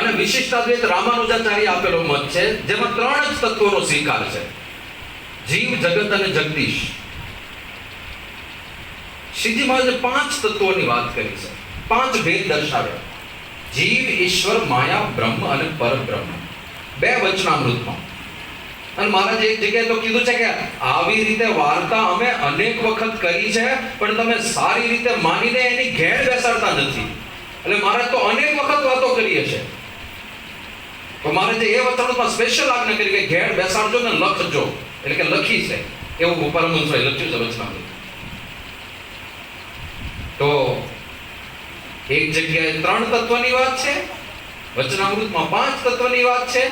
અને વિશિષ્ટાદ્વૈત રામાનુજાચાર્ય આપેલો મત છે, જેમાં 3 જ તત્વોનો સ્વીકાર છે: જીવ, જગત અને જગદીશ. શ્રીજી મહારાજે 5 તત્વોની વાત કરી છે, 5 ભેદ દર્શાવ્યા: જીવ, ઈશ્વર, માયા, બ્રહ્મ અને પરબ્રહ્મ. 2 વચનામૃતમાં. અને મહારાજે એક જગ્યાએ તો કીધું છે કે આવી રીતે વાર્તા અમે અનેક વખત કરી છે, પણ તમે સારી રીતે માનીને એની ઘેર બેસાડતા નથી. એટલે મહારાજ તો અનેક વખત વાતો કરી છે, તો મહારાજે એ વચનામૃતમાં સ્પેશિયલ આજ્ઞા કરી કે ઘેર બેસાડજો ને લખજો. એટલે કે લખી છે એવું પરમહંસોએ લખ્યું છે વચનામૃત. તો એક જગ્યાએ 3 તત્વની વાત છે, વચનામૃતમાં 5 તત્વની વાત છે.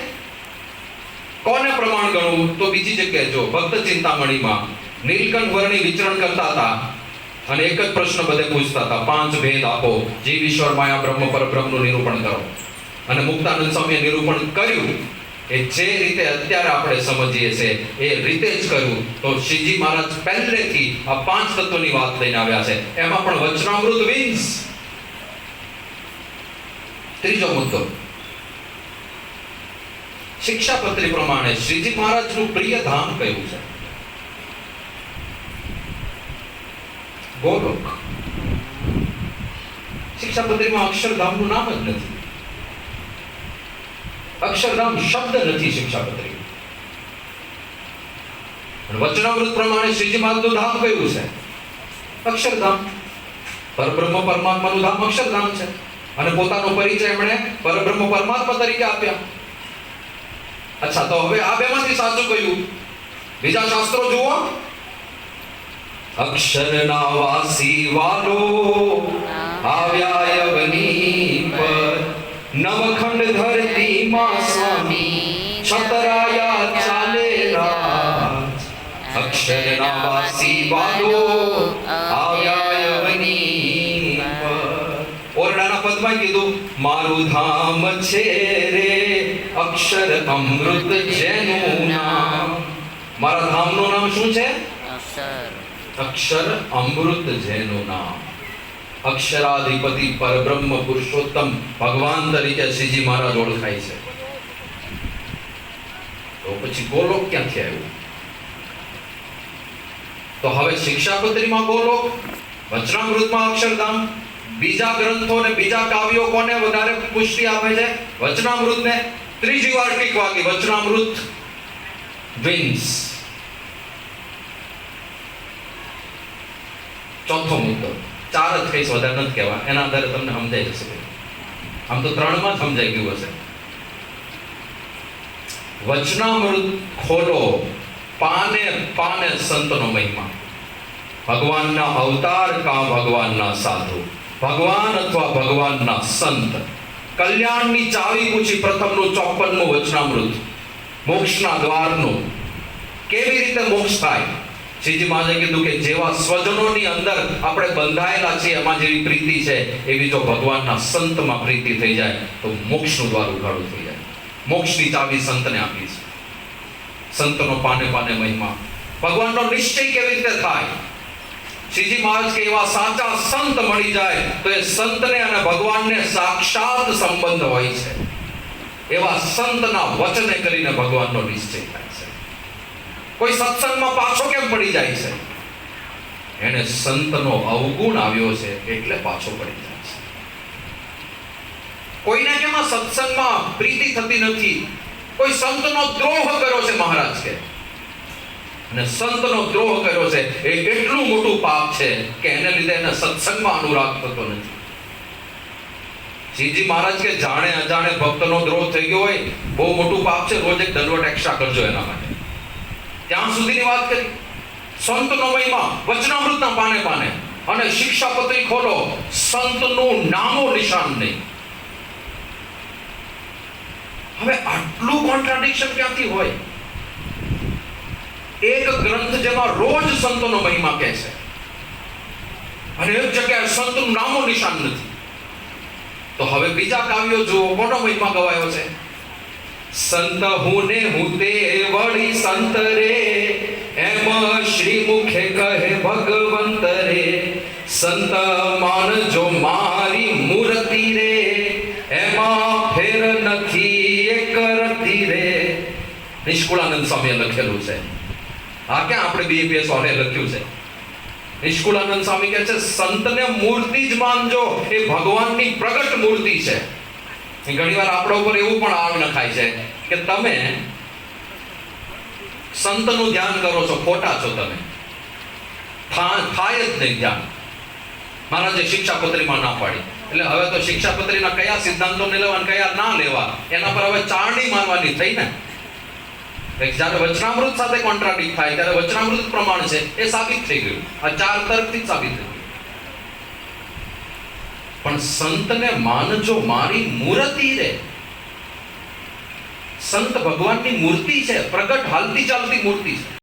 કોને પ્રમાણ ગણવું? તો બીજી જગ્યાએ જો ભક્ત ચિંતામણીમાં નીલકંઠ વર્ણી વિચરણ કરતા હતા અને એક જ પ્રશ્ન બધે પૂછતા હતા: 5 ભેદ આપો, જીવ, ઈશ્વર, માયા, બ્રહ્મ, પરબ્રહ્મનું નિરૂપણ કરો. અને મુક્તાનંદ સ્વામીએ નિરૂપણ કર્યું એ જે રીતે અત્યારે આપણે સમજીએ છીએ એ રીતે જ કર્યું. તો શ્રીજી મહારાજ પહેલેથી આ 5 તત્વની વાત લઈને આવ્યા છે. એમાં પણ વચનામૃત વિન્સ. ત્રીજો મુદ્દો, શિક્ષાપત્રી પ્રમાણે શ્રીજી મહારાજનું પ્રિય ધામ કયું છે? ગોલોક. શિક્ષાપત્રીમાં અક્ષરધામનું નામ જ નથી. અક્ષરધામ શબ્દ નથી શિક્ષાપત્રી. વચનામૃત પ્રમાણે શ્રીજી મહારાજનું ધામ કયું છે? અક્ષરધામ. પરબ્રહ્મ પરમાત્માનું ધામ અક્ષરધામ છે. અને પોતાનો પરિચય એમણે પરબ્રહ્મ પરમાત્મા તરીકે આપ્યા. અચ્છા, તો હવે આ બેમાંથી સાચું કયું? બીજા શાસ્ત્રો જુઓ. અક્ષરના વાસી વાલો આવ્યા અવની પર, નવખંડ ધરતીમાં સ્વામી છતરાયા ચાલે રાજ. અક્ષરના વાસી વાલો આવ્યા અવની પર. ઓરડાના પદમાં કીધું: મારું ધામ છે રે અક્ષર અમૃત જેનું નામ. મારા ધામનું નામ શું છે? અક્ષર અમૃત જેનું નામ. અક્ષરાધિપતિ પરબ્રહ્મ પુરુષોત્તમ ભગવાન તરીકે શ્રીજી મહારાજ ઓળખાય છે. તો પછી ગોલોક ક્યાંથી આવ્યું? તો હવે શિક્ષાપત્રીમાં ગોલોક, વચનામૃતમાં અક્ષરધામ. બીજા ગ્રંથો ને બીજા કાવ્યો કોને વધારે પુષ્ટિ આપે છે? વચનામૃતને. ત્રીજી વાર ટીક વાગી વચનામૃત વિન્સ. ચોથો મુદ્દો, 4 જ કહીશ, વધારે નથી કહેવા, એના આધારે તમને સમજાઈ જશે. આમ તો 3 માં સમજાઈ ગયું હશે. વચનામૃત ખોલો, પાને પાને સંતનો મહિમા. ભગવાનના અવતાર કા ભગવાનના સાધુ, ભગવાન અથવા ભગવાનના સંત. કલ્યાણની ચાવી પૂછી પ્રથમનું 54મું વચનામૃત. મોક્ષના દ્વારનું. કેવી રીતે મોક્ષ થાય? શ્રીજી મહારાજે કીધું કે જેવા સ્વજનોની અંદર આપણે બંધાયેલા છીએ, એમાં જેવી પ્રીતિ છે, એવી જો ભગવાનના સંતમાં પ્રીતિ થઈ જાય તો મોક્ષનું દ્વાર ઉઘાડું થઈ જાય. મોક્ષની ચાવી સંતને આપી છે. સંતનો પાને પાને મહિમા. ભગવાનનો નિશ્ચય કેવી રીતે થાય? શ્રીજી મહારાજ કે એવા સાચા સંત મળી જાય તો એ સંતને અને ભગવાનને સાક્ષાત સંબંધ હોય છે. એવા સંતના વચને કરીને ભગવાનનો નિશ્ચય થાય છે. કોઈ સત્સંગમાં પાછો કેમ પડી જાય છે? એને સંતનો અવગુણ આવ્યો છે એટલે પાછો પડી જાય છે. કોઈને કેમાં સત્સંગમાં પ્રીતિ થતી નથી. કોઈ સંતનો દ્રોહ કર્યો છે મહારાજ કે, અને સંતનો દ્રોહ કર્યો છે એ એટલું મોટું પાપ છે કે એને લીધે એને સત્સંગમાં અનુરાગ થતો નથી. શ્રીજી મહારાજ કે જાણે અજાણે ભક્તનો દ્રોહ થઈ ગયો હોય, બહુ મોટું પાપ છે, રોજ એક દંડવટ એક્સ્ટ્રા કરજો એના માટે. ત્યાં સુધીની વાત કરી. સંતનો મહિમા વચનામૃતના પાને પાને. અને શિક્ષાપત્રી ખોલો, સંતનું નામો નિશાન નહીં. હવે આટલું કોન્ટ્રાડિક્શન ક્યાંથી હોય? એક ગ્રંથ જેમાં રોજ સંતોનો મહિમા કહે છે અને એક જગ્યાએ સંતનું નામો નિશાન નથી. તો હવે બીજા કાવ્યો જુઓ, કોનો મહિમા ગવાયો છે? સંત હું ને હું તે વળી સંત રે, એમ શ્રી મુખે કહે ભગવંત રે. સંત માનજો મારી મૂર્તિ રે, એમાં ફેર નિષ્કુળાનંદ સ્વામીએ લખેલું છે. આ ક્યાં આપણે BAPS વાળે લખ્યું છે? નિષ્કુળાનંદ સ્વામી કહે છે સંતને મૂર્તિ જ માનજો, એ ભગવાનની પ્રગટ મૂર્તિ છે. ઘણીવાર આપણા ઉપર એવું પણ આગ નખાય છે કે તમે સંતનું ધ્યાન કરો છો, ખોટા છો તમે. થાય જ નહીં ધ્યાન. મહારાજે શિક્ષાપત્રીમાં ના પાડી. એટલે હવે તો શિક્ષાપત્રીના કયા સિદ્ધાંતોને લેવા અને કયા ના લેવા એના પર હવે ચારણી મારવાની થઈ ને. જ્યારે વચનામૃત સાથે કોન્ટ્રાડિક્ટ થાય ત્યારે વચનામૃત પ્રમાણ છે એ સાબિત થઈ ગયું. આ 4 તર્કથી જ સાબિત થઈ ગયું. પણ સંતને માનજો મારી મૂર્તિ રે. સંત ભગવાનની મૂર્તિ છે, પ્રગટ હાલતી ચાલતી મૂર્તિ છે.